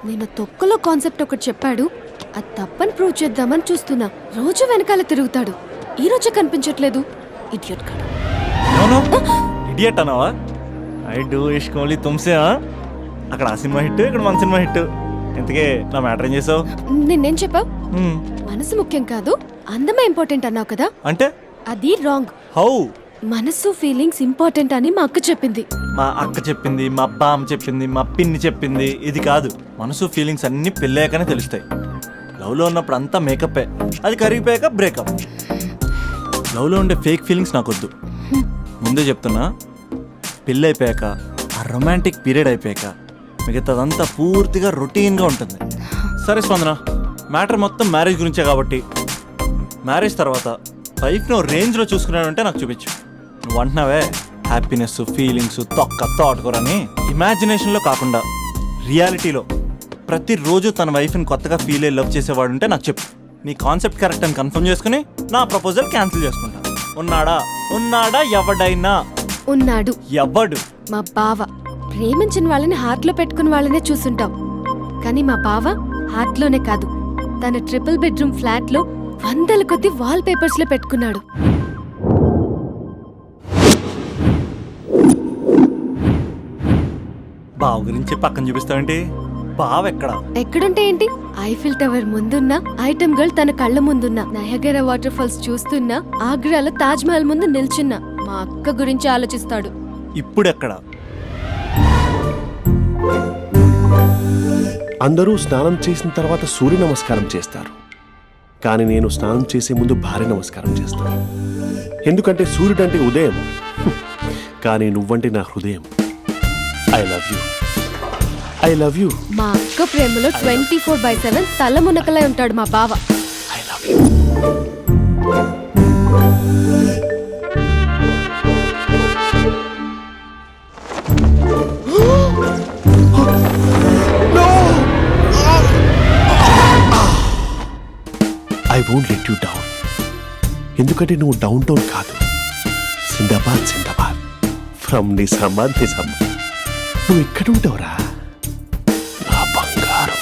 Speaker 10: నేను తొక్కలో కాన్సెప్ట్ ఒకటి చెప్పాడు, అది తప్పని ప్రూవ్ చేద్దామని చూస్తున్నా. రోజు వెనకాల తిరుగుతాడు, ఈ రోజే కనిపించట్లేదు. ఇడియట్ కాడు.
Speaker 3: ఇడియట్ అన్నావా? ఐ డూ ఇష్క్ ఓన్లీ తుమ్సే. అక్కడ ఆ సినిమా హిట్, ఇక్కడ మన సినిమా హిట్. ఇంతకే నా మ్యాటర్ ఏం చేసావు?
Speaker 10: నిన్నేం చెప్పావు? మనసు ముఖ్యం కాదు, అందమే ఇంపార్టెంట్ అన్నావు కదా.
Speaker 3: అంటే
Speaker 10: అది రాంగ్.
Speaker 3: హౌ?
Speaker 10: మనసు ఫీలింగ్స్ ఇంపార్టెంట్ అని మా అక్క చెప్పింది.
Speaker 3: మా అక్క చెప్పింది, మా బామ్మ చెప్పింది, మా పిన్ని చెప్పింది. ఇది కాదు, మనసు ఫీలింగ్స్ అన్ని పెళ్ళాకనే తెలుస్తాయి. లవ్లో ఉన్నప్పుడు అంతా మేకప్పే, అది కరిగిపోయాక బ్రేకప్. లవ్లో ఉండే ఫేక్ ఫీలింగ్స్ నాకొద్దు. ముందే చెప్తున్నా, పెళ్ళి అయిపోయాక ఆ రొమాంటిక్ పీరియడ్ అయిపోయాక మిగతాదంతా పూర్తిగా రొటీన్గా ఉంటుంది. సరే స్పందన, మ్యాటర్ మొత్తం మ్యారేజ్ గురించే కాబట్టి మ్యారేజ్ తర్వాత లైఫ్ను రేంజ్లో చూసుకున్నాడంటే నాకు చూపించు. నువ్వు అంటున్నావే హ్యాపీనెస్ ఫీలింగ్స్ తోటకూరని, ఇమాజినేషన్లో కాకుండా రియాలిటీలో ప్రతిరోజు తన వైఫ్ని కొత్తగా ఫీల్ అయ్యి లవ్ చేసేవాడు ఉంటే నాకు చెప్పు. నీ కాన్సెప్ట్ కరెక్ట్ అని కన్ఫర్మ్ చేసుకుని నా ప్రపోజల్ క్యాన్సిల్ చేసుకుంటా. ఉన్నాడా ఎవడైనా?
Speaker 10: ఉన్నాడు.
Speaker 3: ఎవడు?
Speaker 10: మా బావ. ప్రేమించిన వాళ్ళని హార్ట్లో పెట్టుకున్న వాళ్ళనే చూసుంటాం, కానీ మా బావ హార్ట్లోనే కాదు, తన ట్రిపుల్ బెడ్రూమ్ ఫ్లాట్లో వందల కొద్ది వాల్ పేపర్స్ లో పెట్టుకున్నాడు.
Speaker 3: బావ గురించి పక్కన చూపిస్తావేంటి? బావ
Speaker 10: ఎక్కడుంటే ఏంటి? ఐఫిల్ టవర్ ముందున్న ఐటమ్ గర్ల్ తన కళ్ళ ముందున్న నయగరా వాటర్ ఫాల్స్ చూస్తున్నా, ఆగ్రాలో తాజ్ మహల్ ముందు నిల్చున్నా మా అక్క గురించి ఆలోచిస్తాడు.
Speaker 3: ఇప్పుడు ఎక్కడ?
Speaker 15: అందరూ స్నానం చేసిన తర్వాత సూర్య నమస్కారం చేస్తారు.
Speaker 2: కానీ నేను స్నానం చేసే ముందు భార్య నమస్కారం చేస్తాను. ఎందుకంటే సూర్యుడు అంటే ఉదయం, కానీ నువ్వంటే నా హృదయం. I love you, I love you.
Speaker 10: మా అక్క ప్రేమలో 24/7 తల మునకలై ఉంటాడు మా బావ.
Speaker 2: I love you. I won't let you down. ఎందుకంటే నువ్వు డౌన్ టౌన్ కాదు, జిందాబాద్ జిందాబాద్ ఫ్రమ్ నిజామాబాద్ నిజామాబాద్. నువ్వు ఇక్కడ ఉంటావురా నా బంగారం.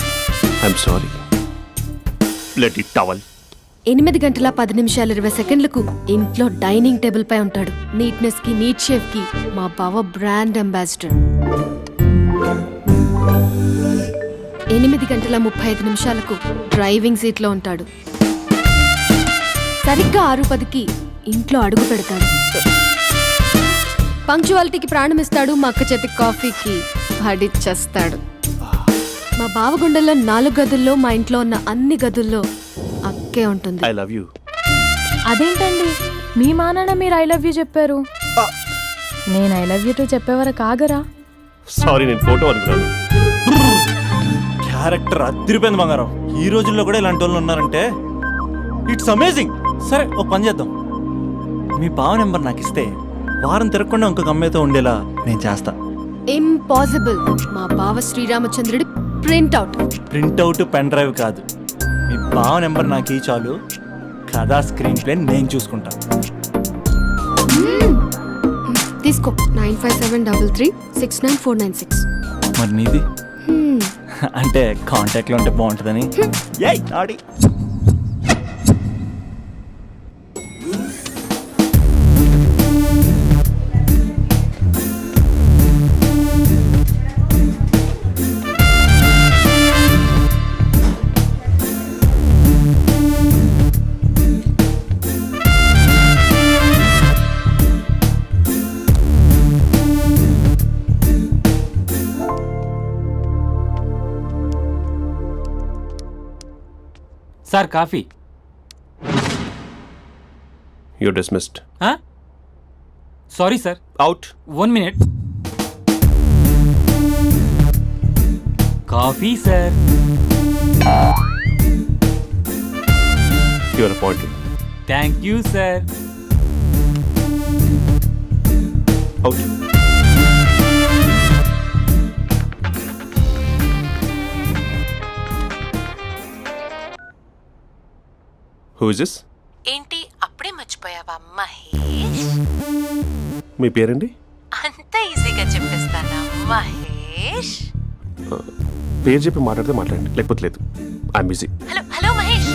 Speaker 2: I'm sorry. Let it towel.
Speaker 10: 8 గంటల 10 నిమిషాలు 20 సెకండ్లకు ఇంట్లో డైనింగ్ టేబుల్ పై ఉంటాడు. నీట్నెస్ కి, నీట్ షేఫ్ కి మా బావ బ్రాండ్ అంబాసిడర్. 8 గంటల 35 నిమిషాలకు డ్రైవింగ్ సీట్ లో ఉంటాడు. సరిగ్గా 6:10కి ఇంట్లో అడుగు పెడతాడు. పంక్చువాలిటీకి ప్రాణం ఇస్తాడు. మా అక్క చేతి కాఫీకి పడిచ్చేస్తాడు. మా బావ గుండెల్లో 4 గదుల్లో, మా ఇంట్లో ఉన్న అన్ని గదుల్లో అక్కే ఉంటుంది.
Speaker 2: I love you.
Speaker 13: అదేంటండి మీ మానాన్న మీరు ఐ లవ్ యూ చెప్పారు, నేను ఐ లవ్ యూ టు చెప్పేవరకు ఆగరా?
Speaker 2: సారీ, నేను ఫోటో అనుకున్నాను.
Speaker 3: క్యారెక్టర్ అదిరిపోయింది బంగారం. ఈ రోజుల్లో కూడా ఇలాంటి వాళ్ళు ఉన్నారంటే ఇట్స్ అమేజింగ్. సరే ఒక పని చేద్దాం, మీ బావ నెంబర్ నాకు ఇస్తే వారం తిరగకుండా ఇంకొక అమ్మాయితో ఉండేలా నేను చేస్తా.
Speaker 10: ఇంపాసిబుల్. మా బావ శ్రీరామచంద్రుడి ప్రింట్అవుట్.
Speaker 3: ప్రింట్అవుట్ పెన్ డ్రైవ్ కాదు, మీ బావ నెంబర్ నాకు ఈ చాలు. కథా స్క్రీన్ ప్లే నేను చూసుకుంటా.
Speaker 10: తీసుకో. 9573369496.
Speaker 3: మరి నీది? అంటే కాంటాక్ట్లో ఉంటే బాగుంటుందని. ఏయ్ ఆడి
Speaker 8: sir coffee.
Speaker 2: You dismissed.
Speaker 8: Sorry sir.
Speaker 2: Out.
Speaker 8: 1 minute. Coffee sir.
Speaker 2: You are appointed.
Speaker 8: Thank you sir.
Speaker 2: Out. Who is this?
Speaker 15: ఏంటి అప్పుడే మర్చిపోయావా మహేష్?
Speaker 2: మీ పేరండి?
Speaker 15: అంత ఈజీగా చెప్పేస్తానా మహేష్?
Speaker 2: పేరు చెప్పి మాట్లాడితే మాట్లాడండి, లేకపోతే లేదు. I'm busy.
Speaker 15: Hello hello Mahesh.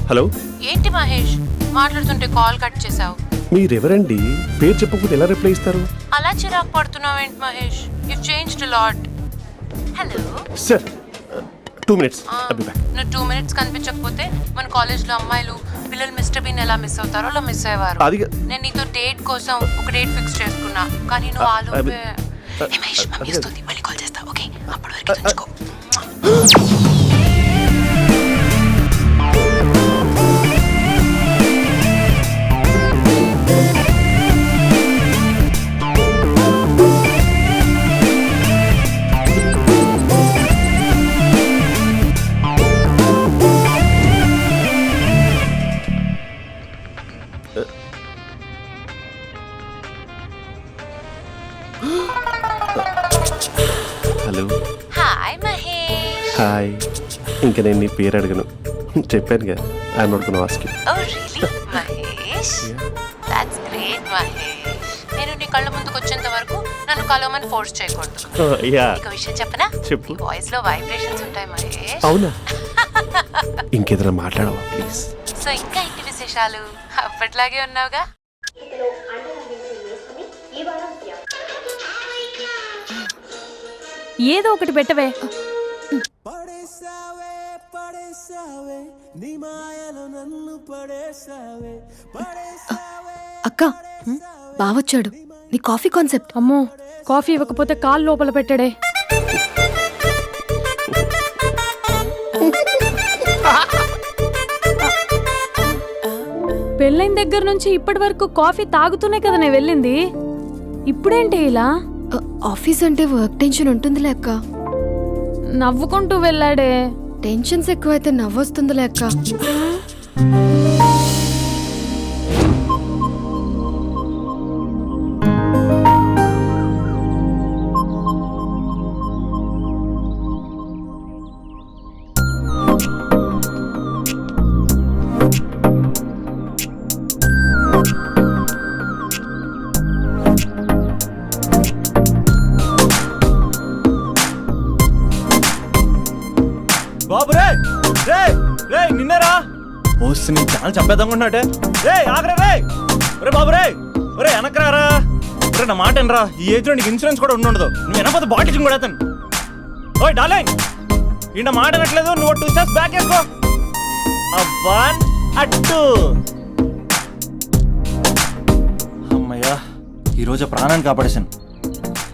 Speaker 2: Hello.
Speaker 15: ఏంటి మహేష్ మాట్లాడుతుంటే కాల్ కట్ చేసావు?
Speaker 2: మీరెవరండి? పేరు చెప్పకపోతే ఎలా రిప్లై ఇస్తారు?
Speaker 15: అలా చిరాకు పడుతున్నావేంటి Mahesh? You changed a lot. Hello
Speaker 2: sir, 2 minutes. I'll be back.
Speaker 15: నువ్వు 2 minutes కనిపించకపోతే మన కాలేజ్లో అమ్మాయిలు పిల్లలు మిస్టర్ బీన్ ఎలా మిస్ అవుతారో అలా మిస్ అయ్యేవారు. నేను నీతో డేట్ కోసం ఒక డేట్ ఫిక్స్ చేసుకున్నా, కానీ నువ్వు ఆలోపే. మహేష్ మమ్మీ వస్తుంది, మళ్ళీ కాల్ చేస్తా. ఓకే, అప్పటి వరకు ఉంచుకో.
Speaker 2: హలో.
Speaker 15: హాయ్ మహేష్.
Speaker 2: హాయ్. ఇంకా నేను నీ పేరు అడగను, చెప్పాను కదా. I'm not gonna ask you.
Speaker 15: Oh really Mahesh? That's great Mahesh. నేను నీ కళ్ళ ముందుకు వచ్చేంత వరకు నన్ను కలవమని ఫోర్స్ చేయకూడదు.
Speaker 2: యా.
Speaker 15: ఒక విషయం చెప్పనా?
Speaker 2: చెప్పు.
Speaker 15: నీ వాయిస్ లో వైబ్రేషన్స్ ఉంటాయి మహేష్.
Speaker 2: అవునా? ఇంకేదైనా మాట్లాడవా ప్లీజ్?
Speaker 15: సో ఇంకా ఇంటి విశేషాలు అప్పట్లాగే ఉన్నావుగా?
Speaker 13: ఏదో ఒకటి పెట్టవే.
Speaker 10: అక్క బావొచ్చాడు. నీ కాఫీ కాన్సెప్ట్.
Speaker 13: అమ్మో, కాఫీ ఇవ్వకపోతే కాలు లోపల పెట్టాడే. పెళ్ళైన దగ్గర నుంచి ఇప్పటి వరకు కాఫీ తాగుతూనే కదా నేను వెళ్ళింది. ఇప్పుడేంటి ఇలా?
Speaker 10: ఆఫీస్ అంటే వర్క్ టెన్షన్ ఉంటుందిలే అక్క.
Speaker 13: నవ్వుకుంటూ వెళ్ళాడే.
Speaker 10: టెన్షన్స్ ఎక్కువైతే నవ్వొస్తుందిలే అక్క.
Speaker 3: బాబు రే రే రే నిన్నరా వస్తు నీ ఛానల్ చంపేద్దామన్నట్టే. రే ఆగరా రే. ఒరే బాబు రే, ఒరే వెనకరారా. ఒరే నా మాట అనరా, ఈ ఏజ్ లో నీకు ఇన్సూరెన్స్ కూడా ఉండదు. నువ్వు వెనకపోతే బాటిల్ కూడా అతను. ఓయ్ డార్లింగ్, ఈయన మాట అనట్లేదు. నువ్వు 2 స్టెప్స్ బ్యాక్ వేసుకో. 1 2. అమ్మయ్యా, ఈరోజు ప్రాణాన్ని కాపాడేశాను.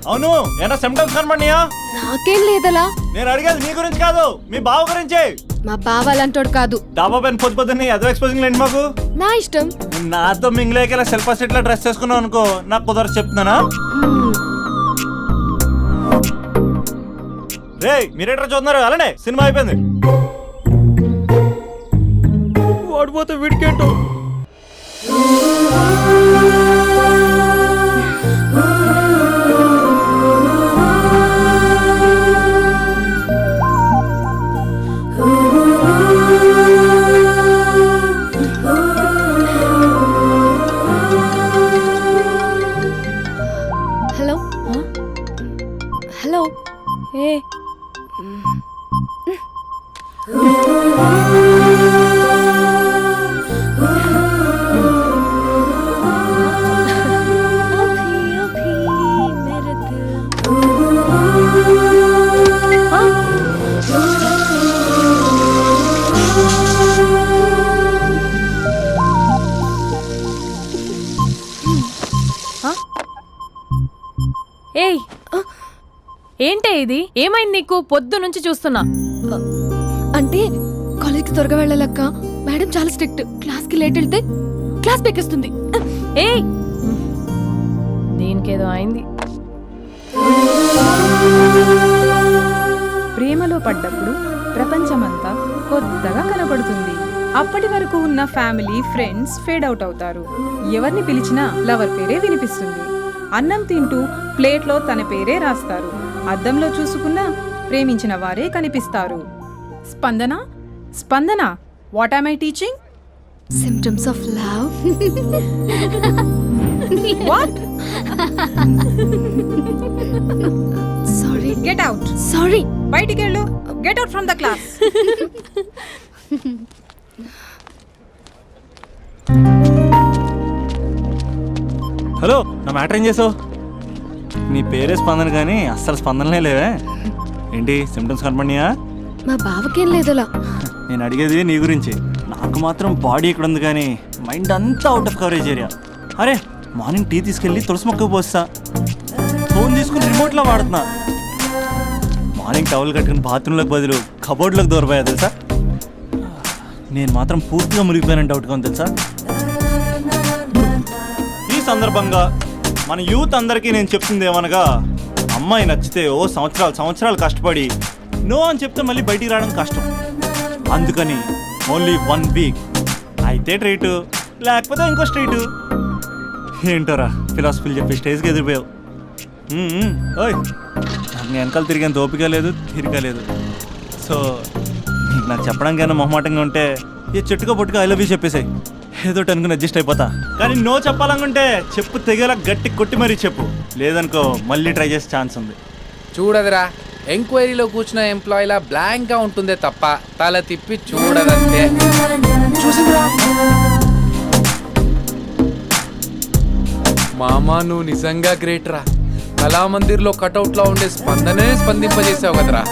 Speaker 3: అవును, ఏనా సిమ్టమ్స్ కనబడినాయా?
Speaker 10: నాకేం లేదలా.
Speaker 3: నేను అడిగేది మీ గురించి కాదు, మీ బావ గురించి.
Speaker 10: మా బావ అలాంటోడు కాదు.
Speaker 3: డాబా పైన పొద్దున్నే అదో ఎక్స్పోజింగ్ లేండి మాకు.
Speaker 10: నా ఇష్టం.
Speaker 3: నాతో మింగిలేక సెల్ఫా సెట్ లో డ్రెస్ చేసుకున్నావు అనుకో, నాకు కుదరదు చెప్తున్నానా? రే మీరేట్రా చూస్తున్నారు? అలానే సినిమా అయిపోయింది.
Speaker 1: ఓడిపోతే వీడికేంటో.
Speaker 10: Hello hello.
Speaker 13: ఏ ఏయ్, ఏంటే ఇది? ఏమైంది నీకు? పొద్దు నుంచి చూస్తున్నా.
Speaker 10: అంటే కాలేజ్కి త్వరగా వెళ్ళాలక్క. మేడం చాలా స్ట్రిక్ట్. క్లాస్కి లేట్ వెళ్తే క్లాస్ పెక్కిస్తుంది.
Speaker 13: ఏయ్, దీనికేదో అయింది.
Speaker 16: ప్రేమలో పడ్డప్పుడు ప్రపంచమంతా కొత్తగా కనబడుతుంది. అప్పటి వరకు ఉన్న ఫ్యామిలీ ఫ్రెండ్స్ ఫేడ్ అవుట్ అవుతారు. ఎవరిని పిలిచినా లవర్ పేరే వినిపిస్తుంది. అన్నం తింటూ ప్లేట్లో తన పేరే రాస్తారు. అద్దంలో చూసుకున్నా ప్రేమించిన వారే కనిపిస్తారు. Spandana, Spandana, what am I teaching?
Speaker 10: Symptoms of love.
Speaker 16: What?
Speaker 10: Sorry.
Speaker 16: Get out.
Speaker 10: Sorry.
Speaker 16: బయటికి వెళ్ళు. Get out from the class.
Speaker 3: Hello, నా మ్యాటర్ ఏం చేసావు? నీ పేరే స్పందన కానీ అస్సలు స్పందనలే లేవే. ఏంటి సిమ్టమ్స్ కనపడినాయా?
Speaker 10: మా బావకేం లేదలా.
Speaker 3: నేను అడిగేది నీ గురించి. నాకు మాత్రం బాడీ ఇక్కడ ఉంది కానీ మైండ్ అంతా అవుట్ ఆఫ్ కవరేజ్ ఏరియా. అరే మార్నింగ్ టీ తీసుకెళ్ళి తులసి మొక్కకు పోస్తా. ఫోన్ తీసుకుని రిమోట్లో వాడుతున్నా. మార్నింగ్ టవల్ కట్టుకుని బాత్రూంలోకి బదులు కబోర్డ్లోకి దూరపోయా తెలుసా. నేను మాత్రం పూర్తిగా మునిగిపోయానని డౌట్గా ఉంది తెలుసా. ఈ సందర్భంగా మన యూత్ అందరికీ నేను చెప్తుంది ఏమనగా, అమ్మాయి నచ్చితే ఓ సంవత్సరాలు కష్టపడి నో అని చెప్తే మళ్ళీ బయటికి రావడం కష్టం. అందుకని ఓన్లీ 1 వీక్ అయితే ట్రీటు, లేకపోతే ఇంకో స్ట్రీటు. ఏంటోరా ఫిలాసఫీలు చెప్పి స్టేజ్కి ఎదిరిపోయావు. ఓయ్, నాకు వెనకాల తిరిగేంత ఓపిక లేదు, తీరిక లేదు. సో నాకు చెప్పడానికైనా మొహమాటంగా ఉంటే ఈ చెట్టుగా పొట్టుగా ఐ లవ్ యూ చెప్పేసాయి. ఏదో అనుకుని అడ్జస్ట్ అయిపోతా. కానీ నో చెప్పాలనుకుంటే చెప్పు తెగేలా గట్టి కొట్టి మరీ చెప్పు. లేదనుకో మళ్ళీ ట్రై చేసే ఛాన్స్ ఉంది.
Speaker 6: చూడదురా, ఎంక్వైరీలో కూర్చున్న ఎంప్లాయీలా బ్లాంక్గా ఉంటుందే తప్ప తల తిప్పి చూడదంతే. చూసిందిరా మామా, నువ్వు నిజంగా గ్రేట్ రా. కళామందిర్లో కటౌట్లో ఉండే స్పందనే స్పందింపజేసావు కదరా.